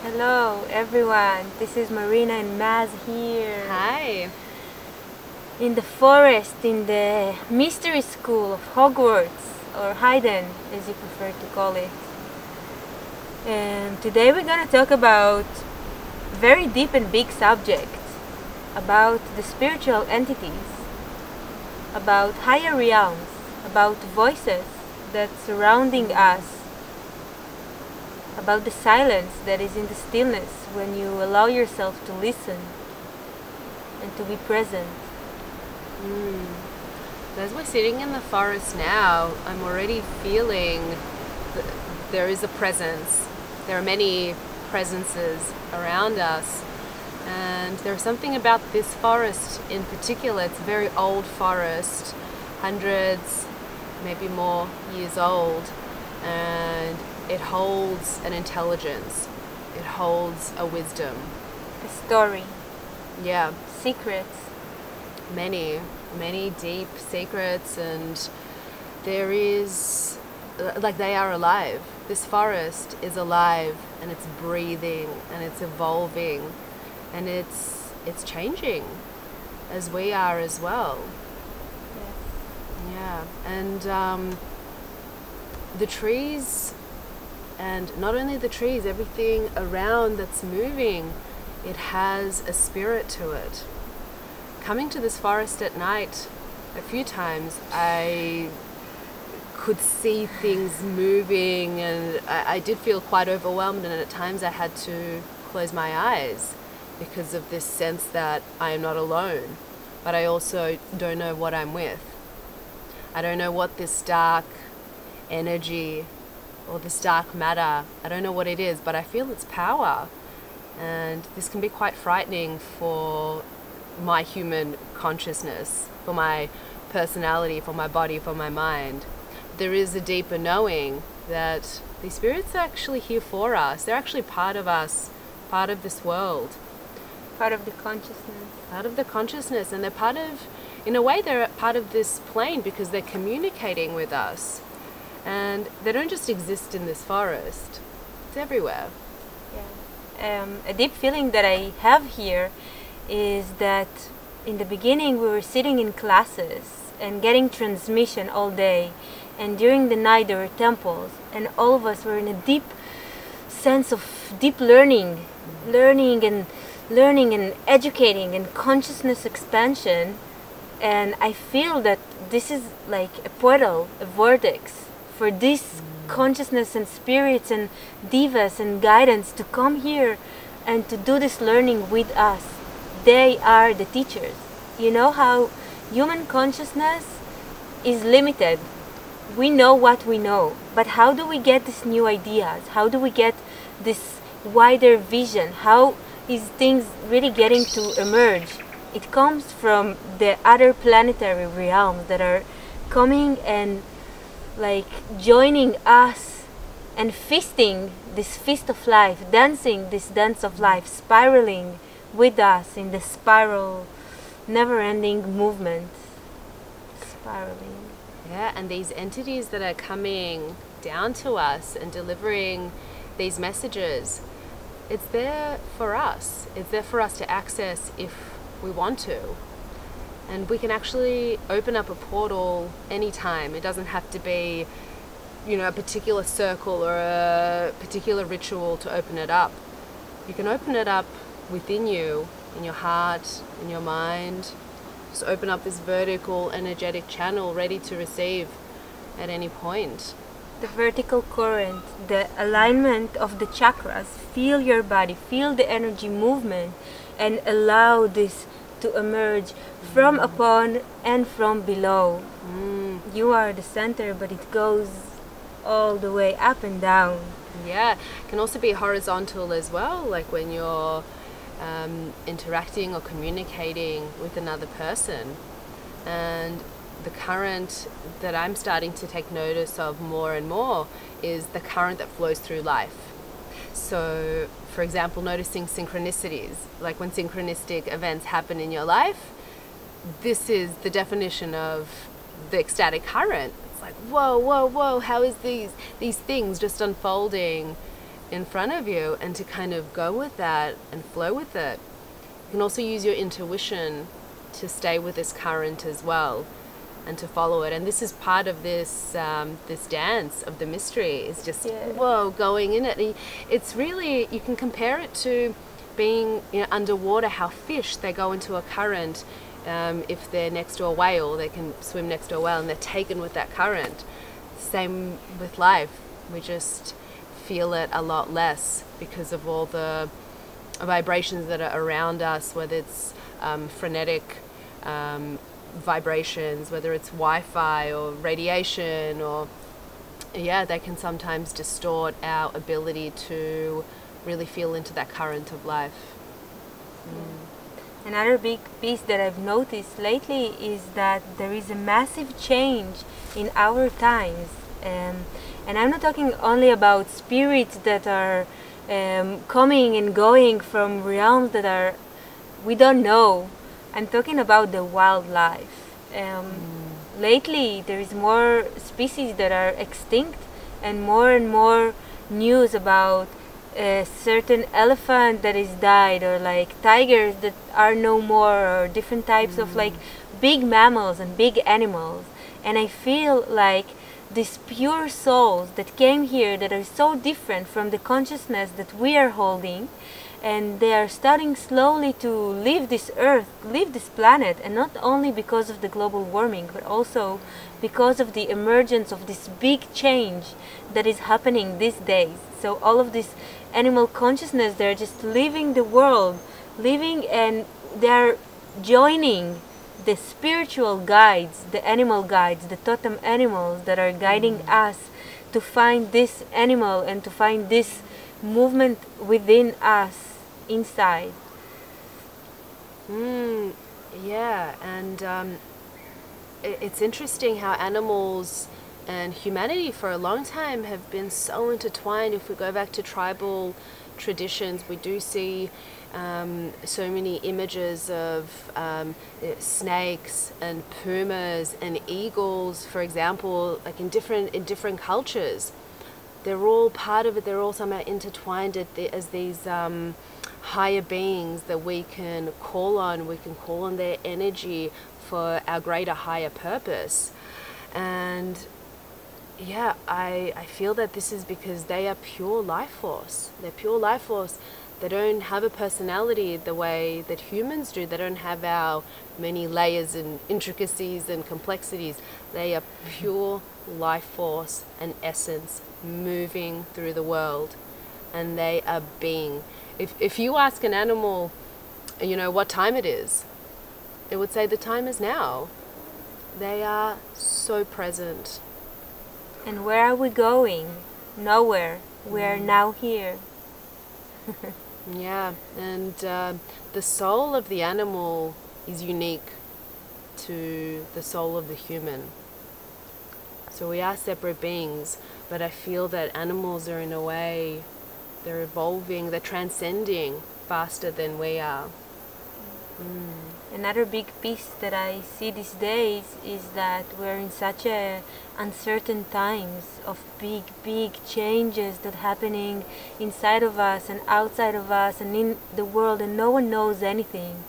Hello everyone, this is Marina and Maz here. Hi. In the forest, in the mystery school of Hogwarts, or Hayden as you prefer to call it. And today we're going to talk about a very deep and big subject, about the spiritual entities, about higher realms, about voices that surrounding us, about the silence that is in the stillness when you allow yourself to listen and to be present. As we're sitting in the forest now, I'm already feeling that there is a presence. There are many presences around us, and there's something about this forest in particular. It's a very old forest, hundreds, maybe more years old, and it holds an intelligence. It holds a wisdom. A story, Yeah, secrets. many deep secrets, and there is, like, they are alive. This forest is alive, and it's breathing, and it's evolving, and it's changing as we are as well. Yeah, and the trees, and not only the trees, everything around that's moving, it has a spirit to it. Coming to this forest at night, a few times, I could see things moving, and I did feel quite overwhelmed, and at times I had to close my eyes because of this sense that I am not alone, but I also don't know what I'm with. I don't know what this dark energy or this dark matter, I don't know what it is, but I feel its power, and this can be quite frightening for my human consciousness, for my personality, for my body, for my mind. There is a deeper knowing that these spirits are actually here for us. They're actually part of us, part of this world, Part of the consciousness. part of the consciousness, and they're part of, in a way, they're part of this plane because they're communicating with us. And they don't just exist in this forest, it's everywhere. A deep feeling that I have here is that in the beginning we were sitting in classes and getting transmission all day, and during the night there were temples, and all of us were in a deep sense of deep learning and educating and consciousness expansion. And I feel that this is like a portal, a vortex for this consciousness and spirits and divas and guidance to come here and to do this learning with us. They are the teachers. You know how human consciousness is limited. We know what we know, but how do we get these new ideas? How do we get this wider vision? How is things really getting to emerge? It comes from the other planetary realms that are coming and like joining us and feasting this feast of life, dancing this dance of life, spiraling with us in the spiral, never-ending movement. Spiraling. Yeah, and these entities that are coming down to us and delivering these messages, it's there for us. It's there for us to access if we want to. And we can actually open up a portal anytime. It doesn't have to be, a particular circle or a particular ritual to open it up. You can open it up within you, in your heart, in your mind. Just open up this vertical energetic channel ready to receive at any point. The vertical current, the alignment of the chakras. Feel your body, feel the energy movement, and allow this to emerge from upon and from below. You are the center, but it goes all the way up and down. Yeah, it can also be horizontal as well, like when you're interacting or communicating with another person. And the current that I'm starting to take notice of more and more is the current that flows through life. So, for example, noticing synchronicities, like when synchronistic events happen in your life, this is the definition of the ecstatic current. It's like, whoa, how is these things just unfolding in front of you, and to kind of go with that and flow with it. You can also use your intuition to stay with this current as well, and to follow it. And this is part of this this dance of the mystery, is just whoa, going in it. It's really, you can compare it to being, you know, underwater, how fish, they go into a current. If they're next to a whale, they can swim next to a whale and they're taken with that current. Same with life, we just feel it a lot less because of all the vibrations that are around us, whether it's frenetic vibrations, whether it's Wi-Fi or radiation, or they can sometimes distort our ability to really feel into that current of life. Another big piece that I've noticed lately is that there is a massive change in our times, and I'm not talking only about spirits that are coming and going from realms that are we don't know. I'm talking about the wildlife. Lately, there is more species that are extinct, and more news about a certain elephant that is died, or like tigers that are no more, or different types of like big mammals and big animals. And I feel like these pure souls that came here, that are so different from the consciousness that we are holding, and they are starting slowly to leave this earth, leave this planet, and not only because of the global warming, but also because of the emergence of this big change that is happening these days. So all of this animal consciousness, they're just leaving the world, living, and they're joining the spiritual guides, the animal guides, the totem animals that are guiding us to find this animal and to find this movement within us inside. Yeah, and it's interesting how animals and humanity for a long time have been so intertwined. If we go back to tribal traditions, we do see so many images of snakes and pumas and eagles, for example, like in different cultures. They're all part of it. They're all somehow intertwined as these higher beings that we can call on. We can call on their energy for our greater, higher purpose. And yeah, I feel that this is because they are pure life force. They're pure life force. They don't have a personality the way that humans do. They don't have our many layers and intricacies and complexities. They are pure life force and essence moving through the world, and they are being. If you ask an animal, you know, what time it is, it would say the time is now. They are so present. And where are we going? Nowhere. We are now here. Yeah, and the soul of the animal is unique to the soul of the human. So we are separate beings, but I feel that animals are, in a way, they're evolving, they're transcending faster than we are. Another big piece that I see these days is that we're in such a uncertain times of big changes that happening inside of us and outside of us and in the world, and no one knows anything.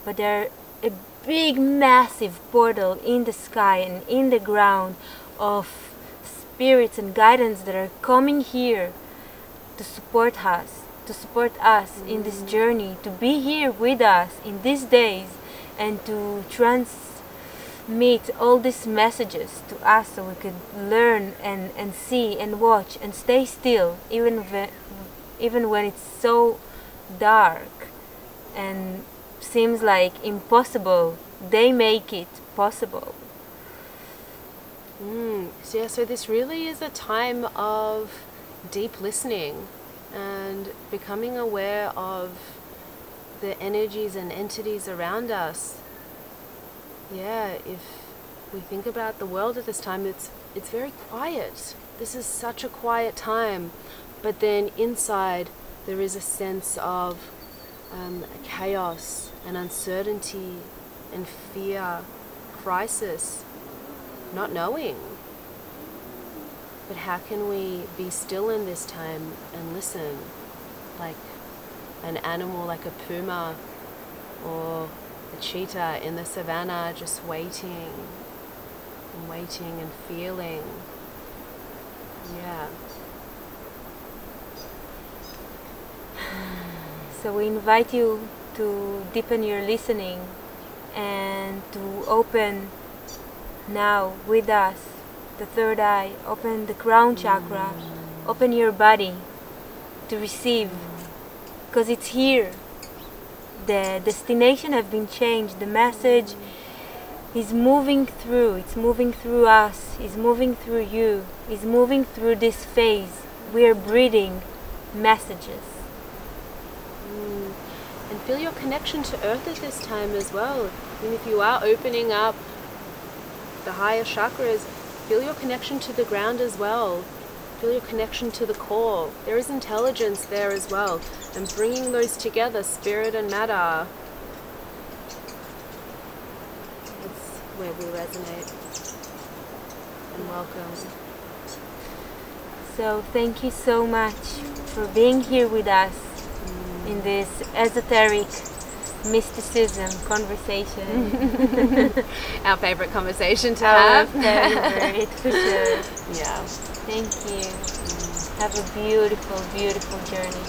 But there a big massive portal in the sky and in the ground of spirits and guidance that are coming here to support us in this journey, to be here with us in these days, and to transmit all these messages to us so we could learn and see and watch and stay still, even when it's so dark and seems like impossible. They make it possible. So this really is a time of deep listening and becoming aware of the energies and entities around us. Yeah, if we think about the world at this time, it's very quiet. This is such a quiet time, but then inside there is a sense of chaos and uncertainty and fear, crisis, not knowing. but how can we be still in this time and listen, like an animal, like a puma or a cheetah in the savannah, just waiting and waiting and feeling. Yeah. So we invite you to deepen your listening and to open now with us the third eye, open the crown chakra, open your body to receive, because it's here. The destination has been changed. The message is moving through. It's moving through us. It's moving through you. It's moving through this phase. We are breathing messages. And feel your connection to earth at this time as well. And if you are opening up the higher chakras, feel your connection to the ground as well. Feel your connection to the core. There is intelligence there as well. And bringing those together, spirit and matter, that's where we resonate. And welcome. So thank you so much for being here with us in this esoteric mysticism conversation. Our favorite conversation to Our have. favorite, for sure. Yeah. Thank you. Have a beautiful, beautiful journey.